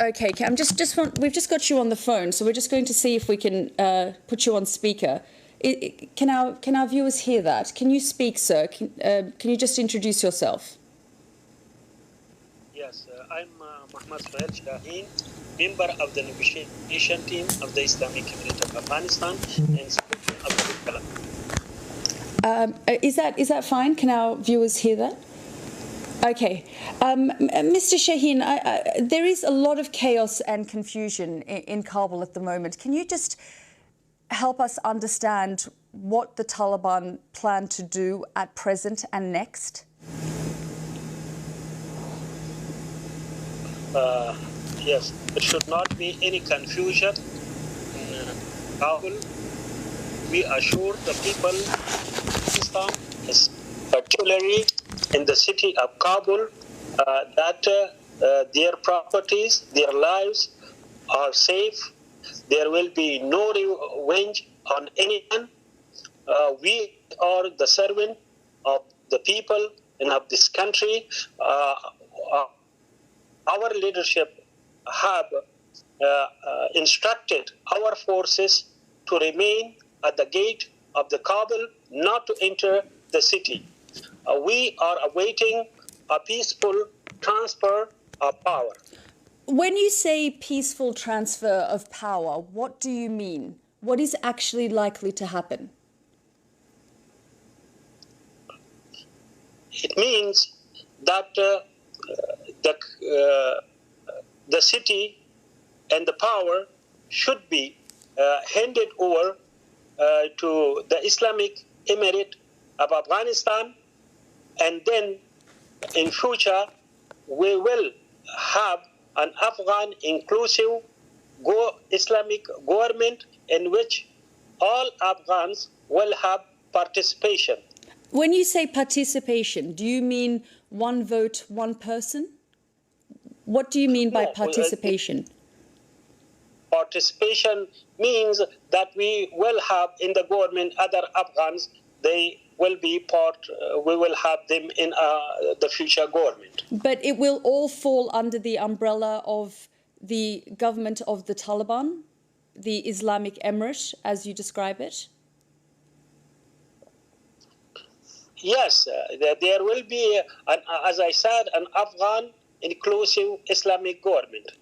Okay, we've just got you on the phone, so we're just going to see if we can put you on speaker. Can our viewers hear that? Can you speak, sir? Can you just introduce yourself? Yes, I'm Suhail Shaheen, member of the negotiation team of the Islamic Emirate of Afghanistan and spokesman of the Taliban. Is that fine? Can our viewers hear that? Okay. Mr. Shaheen, there is a lot of chaos and confusion in Kabul at the moment. Can you just help us understand what the Taliban plan to do at present and next? Yes, there should not be any confusion in Kabul. We assure the people of Pakistan, particularly in the city of Kabul, that their properties, their lives are safe. There will be no revenge on anyone. We are the servant of the people and of this country. Our leadership have instructed our forces to remain at the gate of the Kabul, not to enter the city. We are awaiting a peaceful transfer of power. When you say peaceful transfer of power, what do you mean? What is actually likely to happen? It means that the city and the power should be handed over to the Islamic Emirate of Afghanistan, and then in future we will have an Afghan inclusive Islamic government in which all Afghans will have participation. When you say participation, do you mean one vote, one person? What do you mean by participation? Participation means that we will have in the government other Afghans. They will be part, we will have them in the future government. But it will all fall under the umbrella of the government of the Taliban, the Islamic Emirate, as you describe it? Yes, there will be, as I said, an Afghan inclusive Islamic government.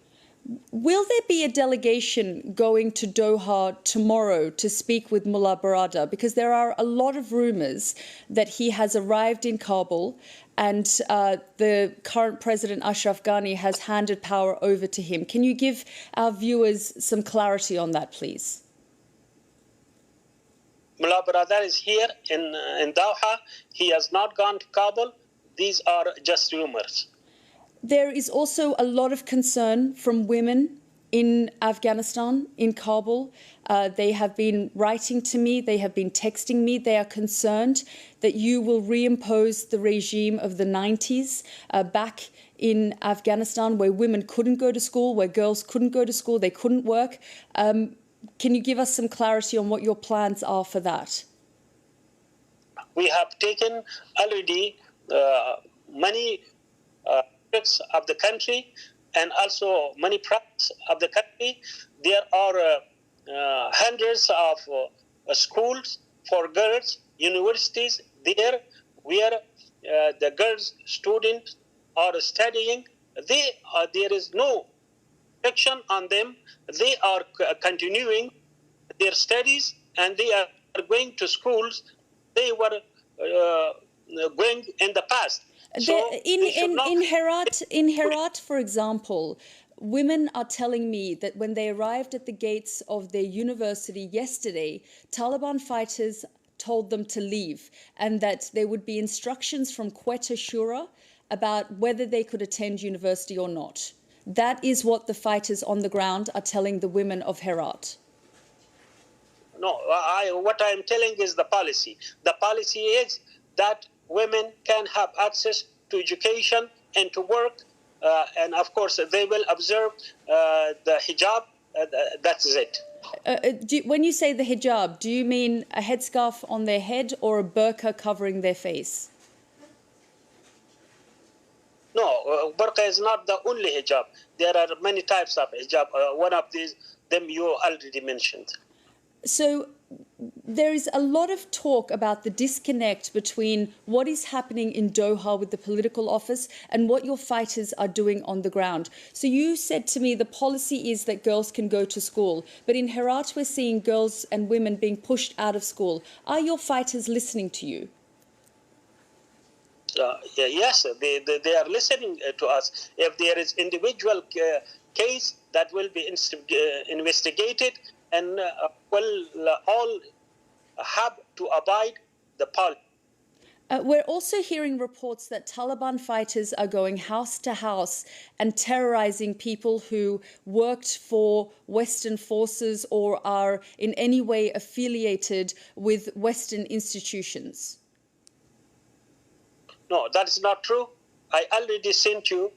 Will there be a delegation going to Doha tomorrow to speak with Mullah Baradar? Because there are a lot of rumours that he has arrived in Kabul and the current President Ashraf Ghani has handed power over to him. Can you give our viewers some clarity on that, please? Mullah Baradar is here in Doha. He has not gone to Kabul. These are just rumours. There is also a lot of concern from women in Afghanistan, in Kabul. They have been writing to me, they have been texting me. They are concerned that you will reimpose the regime of the 90s back in Afghanistan, where women couldn't go to school, where girls couldn't go to school, they couldn't work. Can you give us some clarity on what your plans are for that? We have taken already many of the country and also many parts of the country. There are hundreds of schools for girls, universities there where the girls students are studying. There is no restriction on them. They are continuing their studies and they are going to schools they were going in the past. So in Herat, for example, women are telling me that when they arrived at the gates of their university yesterday, Taliban fighters told them to leave and that there would be instructions from Quetta Shura about whether they could attend university or not. That is what the fighters on the ground are telling the women of Herat. No, what I am telling is the policy. The policy is that women can have access to education and to work, and of course they will observe the hijab. That's it. When you say the hijab, do you mean a headscarf on their head or a burqa covering their face? No, burqa is not the only hijab. There are many types of hijab. One of them you already mentioned. So there is a lot of talk about the disconnect between what is happening in Doha with the political office and what your fighters are doing on the ground. So you said to me the policy is that girls can go to school, but in Herat we're seeing girls and women being pushed out of school. Are your fighters listening to you? Yes, they are listening to us. If there is individual case that will be investigated, and will all have to abide the policy. We're also hearing reports that Taliban fighters are going house to house and terrorizing people who worked for Western forces or are in any way affiliated with Western institutions. No, that is not true. I already sent you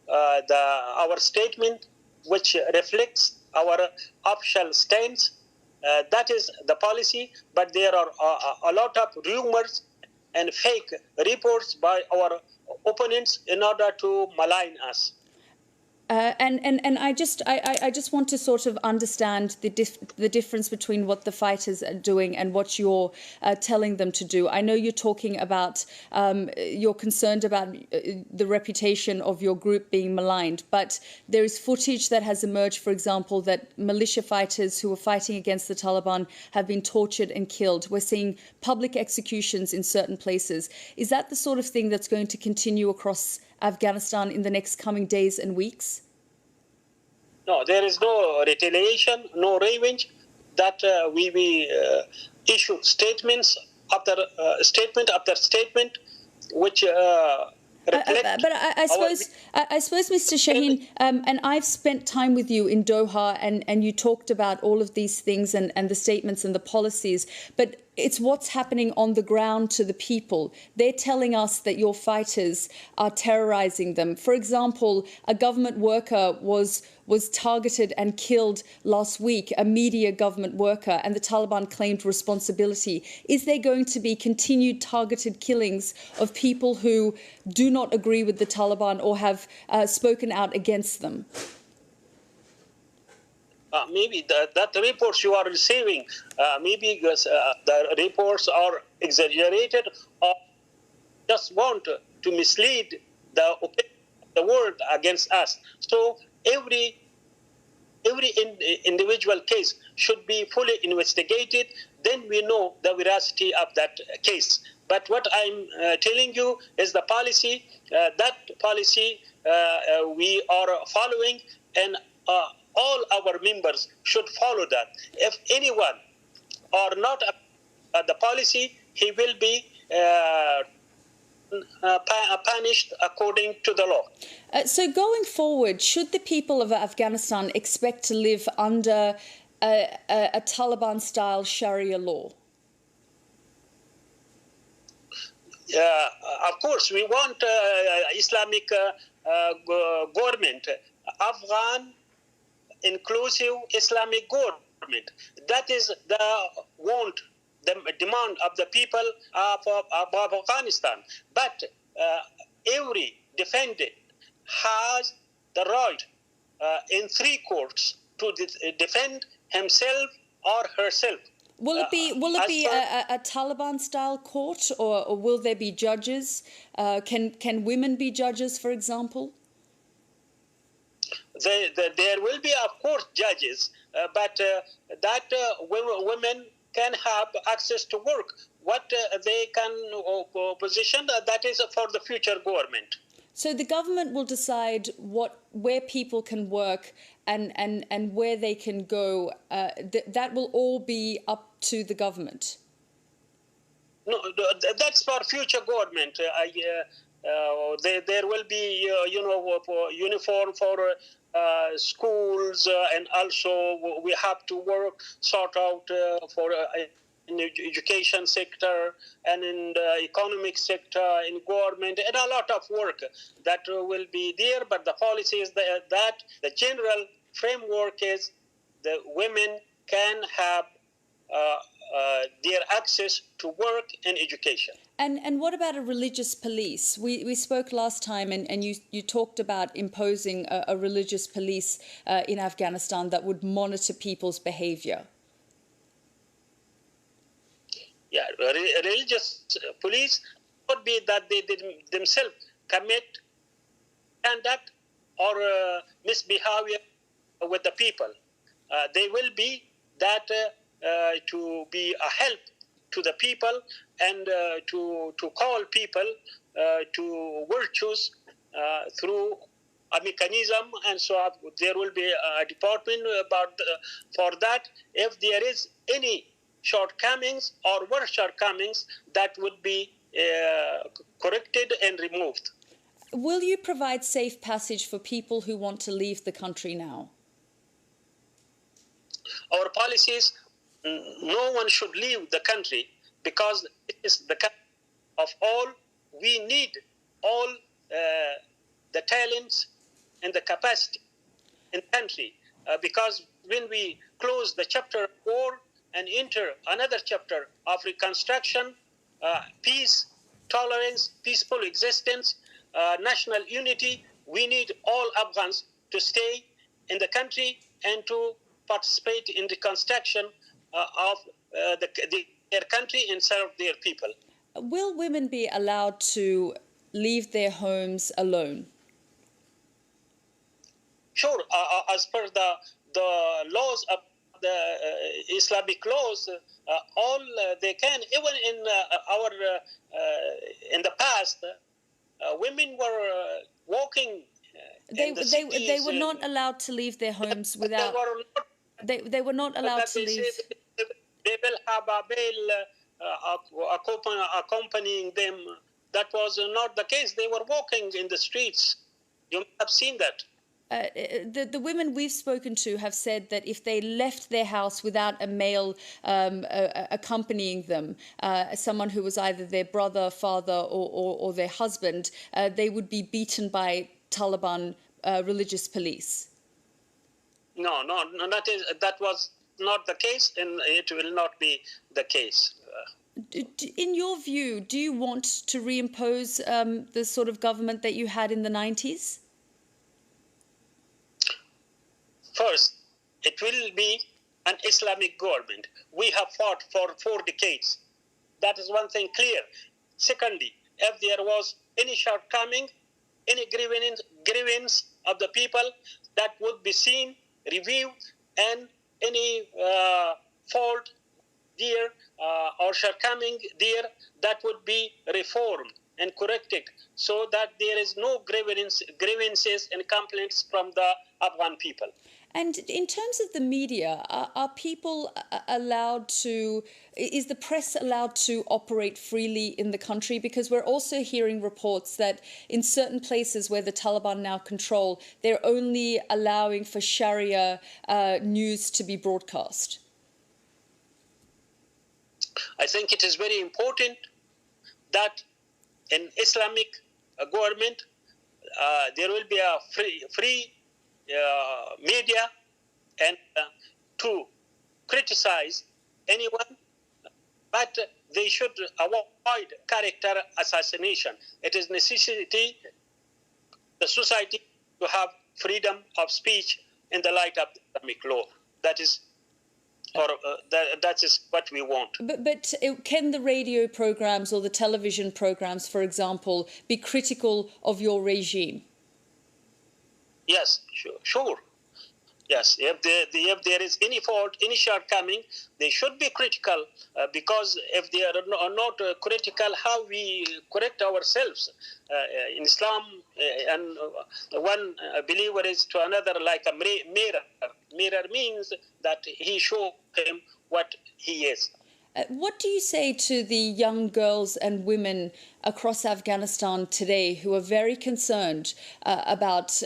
our statement, which reflects our official stance. That is the policy, but there are a lot of rumors and fake reports by our opponents in order to malign us. And I just want to sort of understand the difference between what the fighters are doing and what you're telling them to do. I know you're talking about you're concerned about the reputation of your group being maligned, but there is footage that has emerged, for example, that militia fighters who are fighting against the Taliban have been tortured and killed. We're seeing public executions in certain places. Is that the sort of thing that's going to continue across Afghanistan in the next coming days and weeks? No, there is no retaliation, no revenge. That we issue statements after statement after statement, which reflect. But I suppose, Mr. Shaheen, and I've spent time with you in Doha, and you talked about all of these things and the statements and the policies, but it's what's happening on the ground to the people. They're telling us that your fighters are terrorizing them. For example, a government worker was targeted and killed last week, a media government worker, and the Taliban claimed responsibility. Is there going to be continued targeted killings of people who do not agree with the Taliban or have spoken out against them? Maybe that reports you are receiving, maybe the reports are exaggerated or just want to mislead the world against us. So every individual case should be fully investigated. Then we know the veracity of that case. But what I'm telling you is the policy. That policy we are following, and all our members should follow that. If anyone are not the policy, he will be punished according to the law. So going forward, should the people of Afghanistan expect to live under a Taliban-style Sharia law? Of course, we want Islamic government, Afghan inclusive Islamic government. That is the want, the demand of the people of Afghanistan. But every defendant has the right in three courts to defend himself or herself. Will it be a Taliban-style court, or will there be judges? Can women be judges, for example? There will be, of course, judges, but women can have access to work. What they can position, that is for the future government. So the government will decide where people can work and where they can go. That will all be up to the government. No, that's for future government. There will be, uniform for schools, and also we have to work sort out for in the education sector and in the economic sector, in government, and a lot of work that will be there. But the policy is that the general framework is the women can have their access to work and education. And what about a religious police? We spoke last time, and you talked about imposing a religious police in Afghanistan that would monitor people's behavior. Yeah, religious police would be that they themselves commit conduct or misbehavior with the people. They will be that to be a help to the people and to call people to virtues through a mechanism, and so there will be a department for that. If there is any shortcomings or worse shortcomings, that would be corrected and removed. Will you provide safe passage for people who want to leave the country now? Our policies, no one should leave the country because it is the country of all. We need all the talents and the capacity in the country because when we close the chapter of war and enter another chapter of reconstruction, peace, tolerance, peaceful existence, national unity, we need all Afghans to stay in the country and to participate in the reconstruction of their country and serve their people. Will women be allowed to leave their homes alone? Sure, as per the laws of the Islamic laws, all they can. Even in in the past, women were walking. They were not allowed to leave their homes without. They were not allowed to leave. They will have a male accompanying them. That was not the case. They were walking in the streets. You have seen that. The women we've spoken to have said that if they left their house without a male accompanying them, someone who was either their brother, father, or their husband, they would be beaten by Taliban religious police. No, that was not the case, and it will not be the case. In your view, do you want to reimpose the sort of government that you had in the 90s? First, it will be an Islamic government. We have fought for 4 decades. That is one thing clear. Secondly, if there was any shortcoming, any grievance of the people, that would be seen, reviewed, and any fault there or shortcoming there, that would be reformed and corrected so that there is no grievances and complaints from the Afghan people. And in terms of the media, are people allowed to, is the press allowed to operate freely in the country? Because we're also hearing reports that in certain places where the Taliban now control, they're only allowing for Sharia news to be broadcast. I think it is very important that in Islamic government, there will be a free media and to criticize anyone, but they should avoid character assassination. It is necessity the society to have freedom of speech in the light of Islamic law. That is what we want. But can the radio programs or the television programs, for example, be critical of your regime? Yes, sure. Yes, if there is any fault, any shortcoming, they should be critical because if they are not critical, how we correct ourselves? In Islam, and one believer is to another like a mirror. Mirror means that he shows him what he is. What do you say to the young girls and women across Afghanistan today who are very concerned about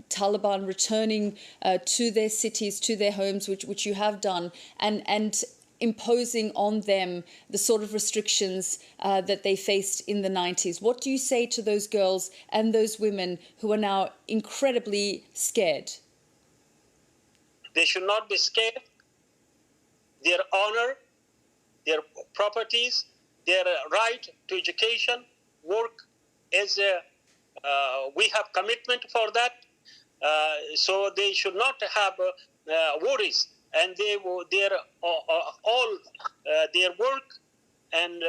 Taliban returning to their cities, to their homes, which you have done, and imposing on them the sort of restrictions that they faced in the 90s? What do you say to those girls and those women who are now incredibly scared? They should not be scared. Their honor their properties, their right to education, work. We have commitment for that, so they should not have worries, and all their work and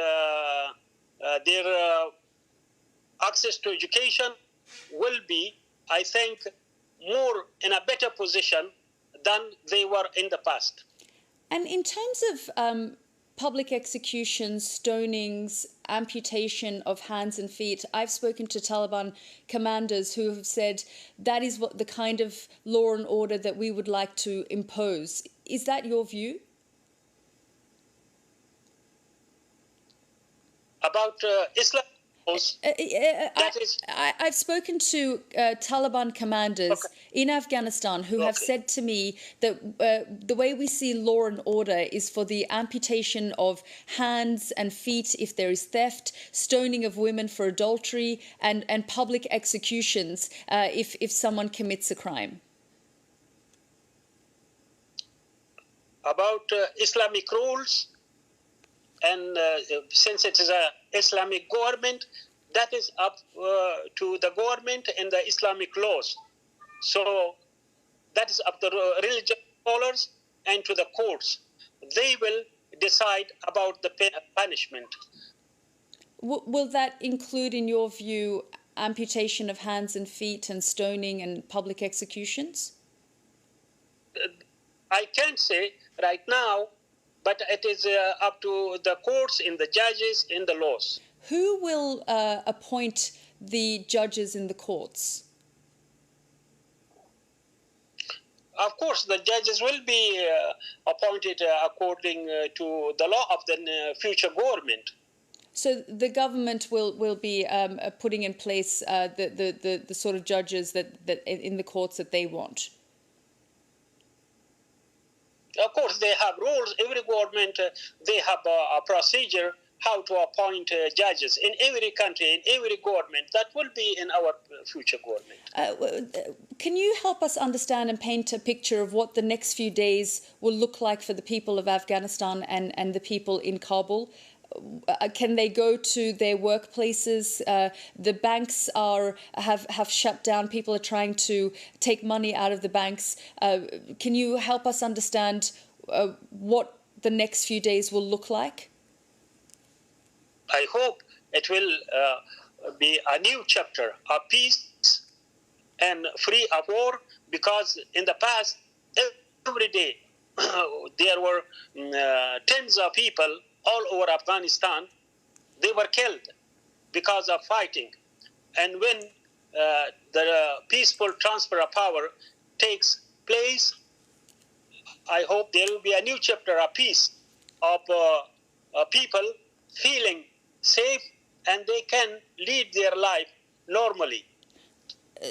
their access to education will be, I think, more in a better position than they were in the past. And in terms of public executions, stonings, amputation of hands and feet, I've spoken to Taliban commanders who have said that is what the kind of law and order that we would like to impose. Is that your view? About Islam? I've spoken to Taliban commanders in Afghanistan who have said to me that the way we see law and order is for the amputation of hands and feet if there is theft, stoning of women for adultery, and public executions if someone commits a crime. About Islamic rules, and since it is an Islamic government, that is up to the government and the Islamic laws. So that is up to the religious scholars and to the courts. They will decide about the punishment. Will that include, in your view, amputation of hands and feet and stoning and public executions? I can't say right now, but it is up to the courts, in the judges, in the laws. Who will appoint the judges in the courts? Of course, the judges will be appointed according to the law of the future government. So the government will be putting in place the sort of judges that in the courts that they want. Of course, they have rules. Every government, they have a procedure how to appoint judges in every country, in every government. That will be in our future government. Can you help us understand and paint a picture of what the next few days will look like for the people of Afghanistan and the people in Kabul? Can they go to their workplaces? The banks have shut down. People are trying to take money out of the banks. Can you help us understand what the next few days will look like? I hope it will be a new chapter of peace and free of war, because in the past, every day, there were tens of people all over Afghanistan. They were killed because of fighting. And when the peaceful transfer of power takes place, I hope there will be a new chapter of peace, of people feeling safe and they can lead their life normally.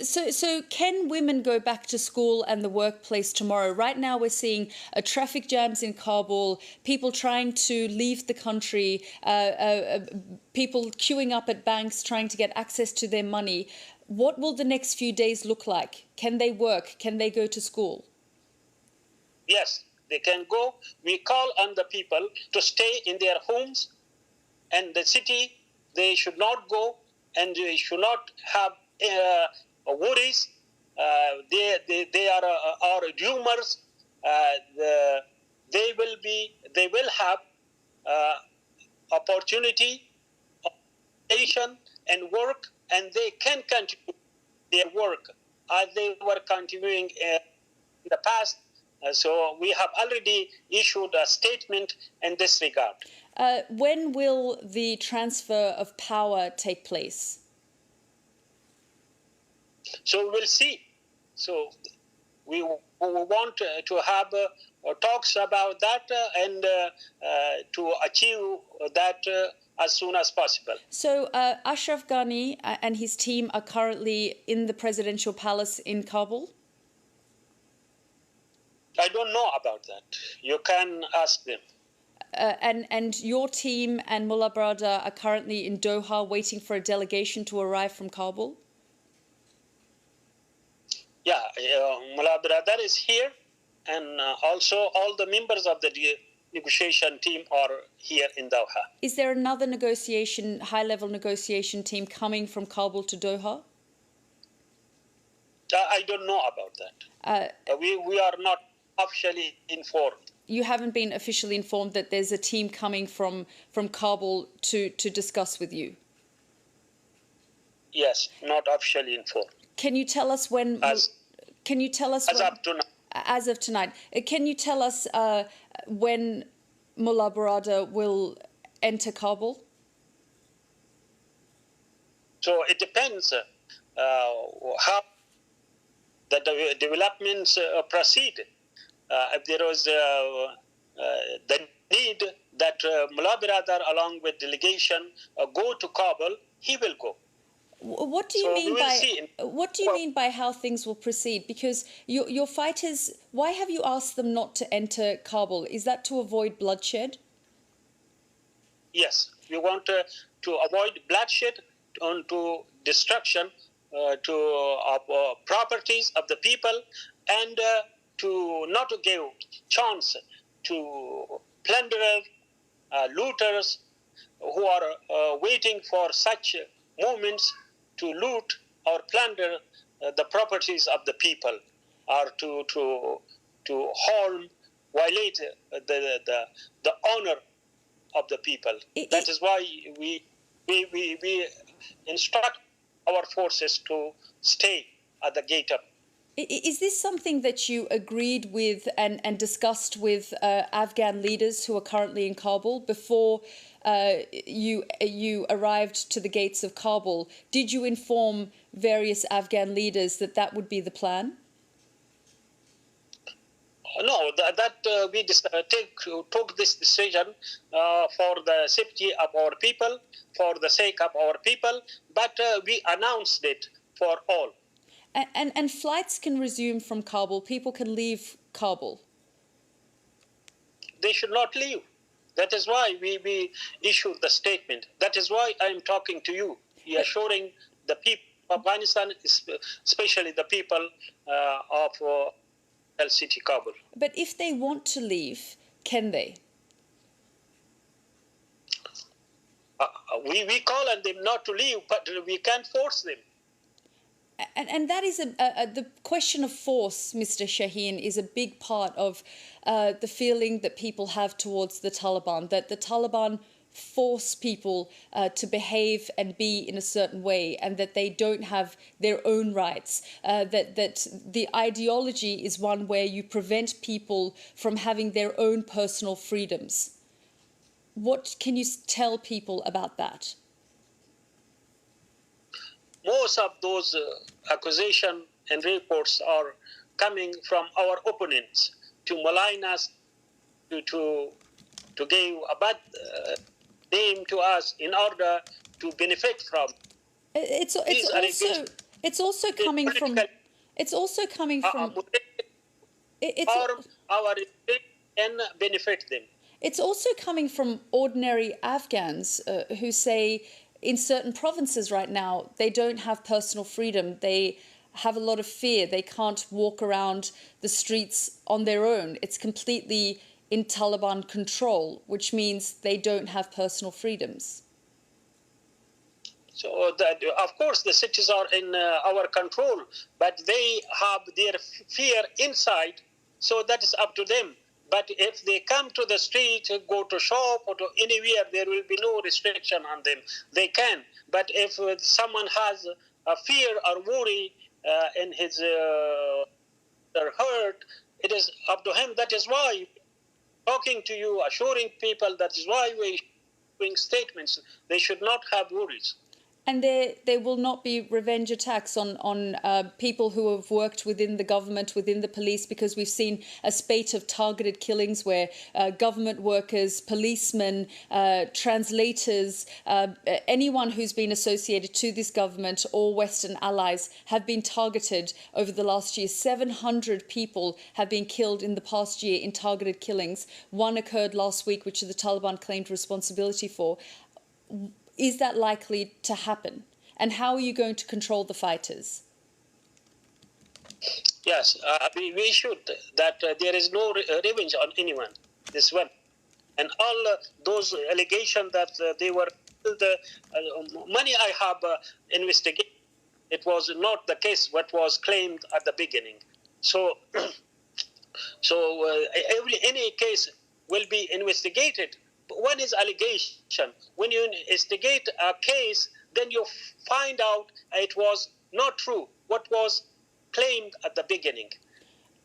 So can women go back to school and the workplace tomorrow? Right now we're seeing traffic jams in Kabul, people trying to leave the country, people queuing up at banks trying to get access to their money. What will the next few days look like? Can they work? Can they go to school? Yes, they can go. We call on the people to stay in their homes, and the city, they should not go, and they should not have worries. They are rumors. They will have opportunity, education, and work, and they can continue their work as they were continuing in the past. So we have already issued a statement in this regard. When will the transfer of power take place? So we'll see. So we want to have talks about that and to achieve that as soon as possible. So Ashraf Ghani and his team are currently in the presidential palace in Kabul? I don't know about that. You can ask them. And your team and Mullah Baradar are currently in Doha waiting for a delegation to arrive from Kabul? Yeah, Mullah Baradar is here, and also all the members of the negotiation team are here in Doha. Is there another high-level negotiation team coming from Kabul to Doha? I don't know about that. We are not officially informed. You haven't been officially informed that there's a team coming from Kabul to discuss with you? Yes, not officially informed. Can you tell us when? As of tonight. As of tonight, can you tell us when Mullah Barada will enter Kabul? So it depends how the developments proceed. If there was the need that Mullah Barada, along with delegation, go to Kabul, he will go. What do you mean by how things will proceed? Because your fighters, why have you asked them not to enter Kabul? Is that to avoid bloodshed? Yes, we want to avoid bloodshed, to destruction to properties of the people, and to not to give chance to plunderers, looters who are waiting for such moments to loot or plunder the properties of the people, or to harm, violate the honor of the people. That is why we instruct our forces to stay at the gate of. Is this something that you agreed with and discussed with Afghan leaders who are currently in Kabul before you arrived to the gates of Kabul? Did you inform various Afghan leaders that would be the plan? No, we took this decision for the safety of our people, for the sake of our people, but we announced it for all. And flights can resume from Kabul. People can leave Kabul. They should not leave. That is why we issued the statement. That is why I am talking to you, assuring the people of Afghanistan, especially the people of El City, Kabul. But if they want to leave, can they? We call on them not to leave, but we can't force them. And that is the question of force, Mr. Shaheen, is a big part of the feeling that people have towards the Taliban, that the Taliban force people to behave and be in a certain way, and that they don't have their own rights, that the ideology is one where you prevent people from having their own personal freedoms. What can you tell people about that? Most of those accusations and reports are coming from our opponents to malign us, to give a bad name to us in order to benefit from. It's also coming from our and benefit them. It's also coming from ordinary Afghans who say, in certain provinces right now, they don't have personal freedom. They have a lot of fear. They can't walk around the streets on their own. It's completely in Taliban control, which means they don't have personal freedoms. So, of course, the cities are in our control, but they have their fear inside, so that is up to them. But if they come to the street, go to shop or to anywhere, there will be no restriction on them. They can. But if someone has a fear or worry in his hurt, it is up to him. That is why talking to you, assuring people, that is why we're doing statements. They should not have worries. And there will not be revenge attacks on people who have worked within the government, within the police, because we've seen a spate of targeted killings where government workers, policemen, translators, anyone who's been associated to this government or Western allies have been targeted over the last year. 700 people have been killed in the past year in targeted killings. One occurred last week, which the Taliban claimed responsibility for. Is that likely to happen? And how are you going to control the fighters? Yes, we should. That there is no revenge on anyone. This one. and all those allegations that they were the money I have investigated. It was not the case what was claimed at the beginning. So, any case will be investigated. But one is allegation. When you investigate a case, then you find out it was not true what was claimed at the beginning.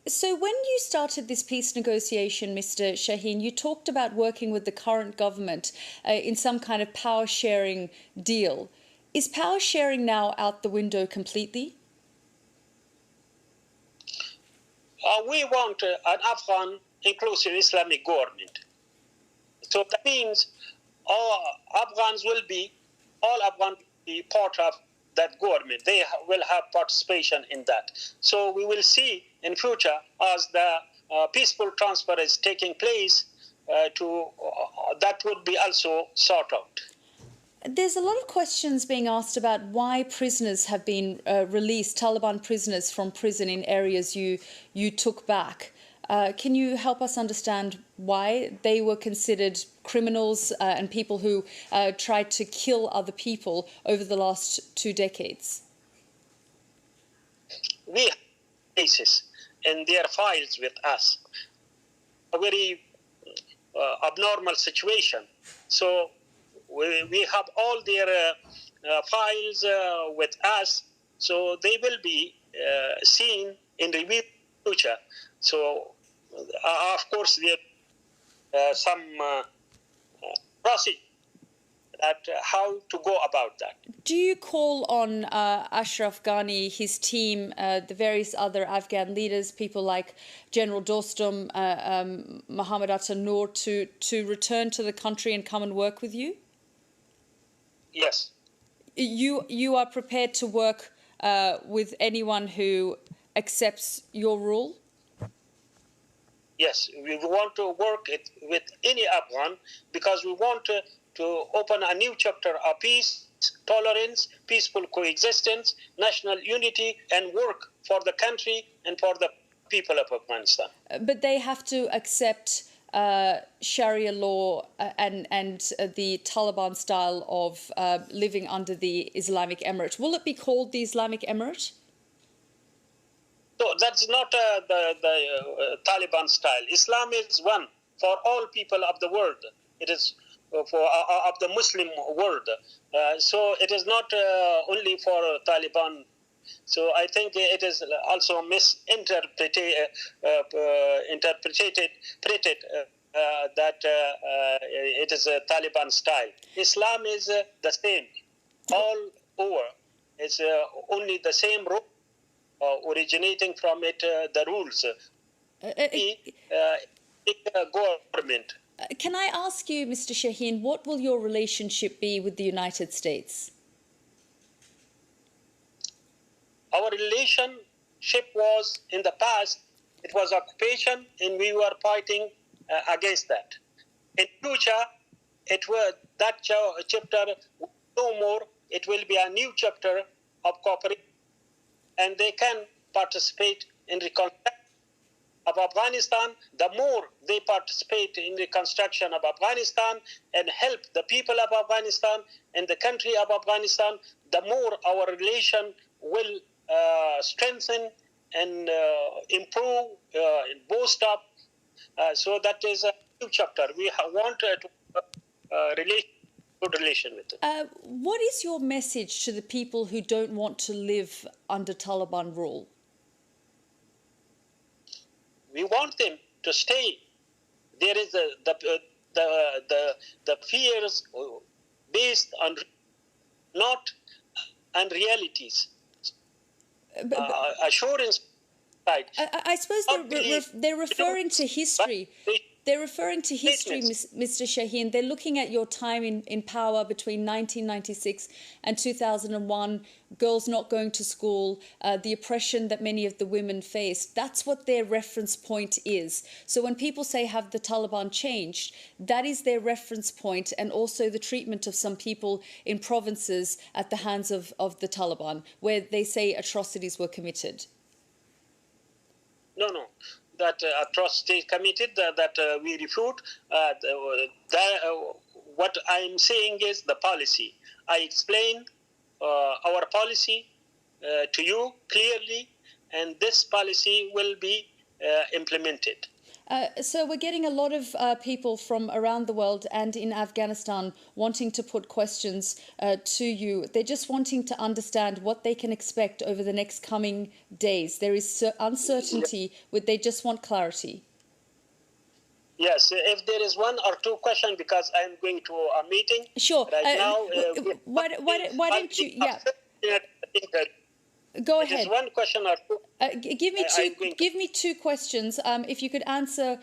So when you started this peace negotiation, Mr. Shaheen, you talked about working with the current government in some kind of power sharing deal. Is power sharing now out the window completely? We want an Afghan inclusive Islamic government. So that means all Afghans will be part of that government. They will have participation in that. So we will see in future as the peaceful transfer is taking place that would be also sought out. There's a lot of questions being asked about why prisoners have been released, Taliban prisoners from prison in areas you took back. Can you help us understand why they were considered criminals and people who tried to kill other people over the last 2 decades? We have cases in their files with us, a very abnormal situation. So we have all their files with us, so they will be seen in the future. So, of course, there are some procedure that how to go about that. Do you call on Ashraf Ghani, his team, the various other Afghan leaders, people like General Dostum, Mohammed Atta Noor, to return to the country and come and work with you? Yes. You are prepared to work with anyone who accepts your rule? Yes, we want to work with any Afghan because we want to open a new chapter of peace, tolerance, peaceful coexistence, national unity, and work for the country and for the people of Afghanistan. But they have to accept Sharia law and the Taliban style of living under the Islamic Emirate. Will it be called the Islamic Emirate? So that's not the Taliban style. Islam is one for all people of the world. It is for of the Muslim world. So it is not only for Taliban. So I think it is also misinterpreted that it is a Taliban style. Islam is the same all over. It's only the same rule. Originating from it, the rules. Government. Can I ask you, Mr. Shaheen, what will your relationship be with the United States? Our relationship was, in the past, it was occupation, and we were fighting against that. In future, that chapter no more. It will be a new chapter of cooperation. And they can participate in reconstruction of Afghanistan. The more they participate in reconstruction of Afghanistan and help the people of Afghanistan and the country of Afghanistan, the more our relation will strengthen and improve, boost up. So that is a new chapter. We want to good relation with it. What is your message to the people who don't want to live under Taliban rule? We want them to stay. There is the fears based on not on realities. Assurance. Right. I suppose they're referring to history. They're referring to history, Mr. Shaheen. They're looking at your time in power between 1996 and 2001, girls not going to school, the oppression that many of the women faced. That's what their reference point is. So when people say, have the Taliban changed, that is their reference point, and also the treatment of some people in provinces at the hands of the Taliban, where they say atrocities were committed. No. that atrocity committed that we refute. What I'm saying is the policy. I explain our policy to you clearly, and this policy will be implemented. So we're getting a lot of people from around the world and in Afghanistan wanting to put questions to you. They're just wanting to understand what they can expect over the next coming days. There is uncertainty, they just want clarity. Yes, if there is one or two questions, because I'm going to a meeting. Sure. Right now. Why don't you? Yeah. Go ahead. There's one question or two. Give me two questions. If you could answer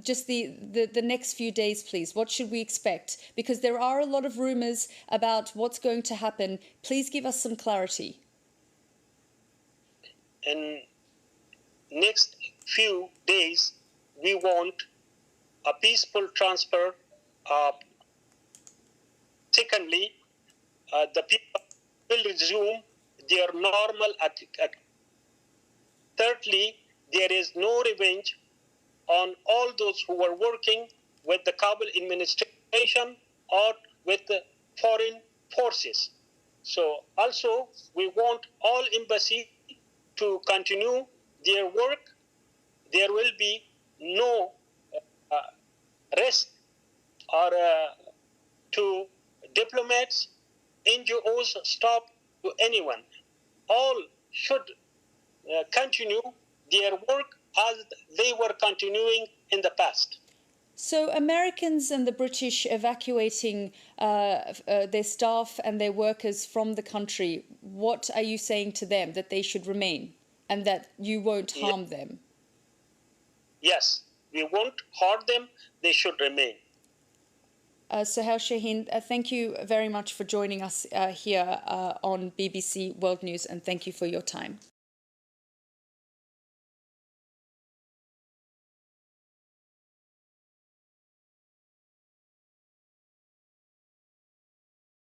just the next few days, please. What should we expect? Because there are a lot of rumors about what's going to happen. Please give us some clarity. In next few days, we want a peaceful transfer. Secondly, the people will resume their normal activity. Thirdly, there is no revenge on all those who were working with the Kabul administration or with the foreign forces. So also, we want all embassies to continue their work. There will be no risk or to diplomats, NGOs, stop to anyone. All should continue their work as they were continuing in the past. So Americans and the British evacuating their staff and their workers from the country, what are you saying to them? That they should remain and that you won't harm them? Yes, we won't harm them. They should remain. Suhail Shaheen, thank you very much for joining us here on BBC World News, and thank you for your time.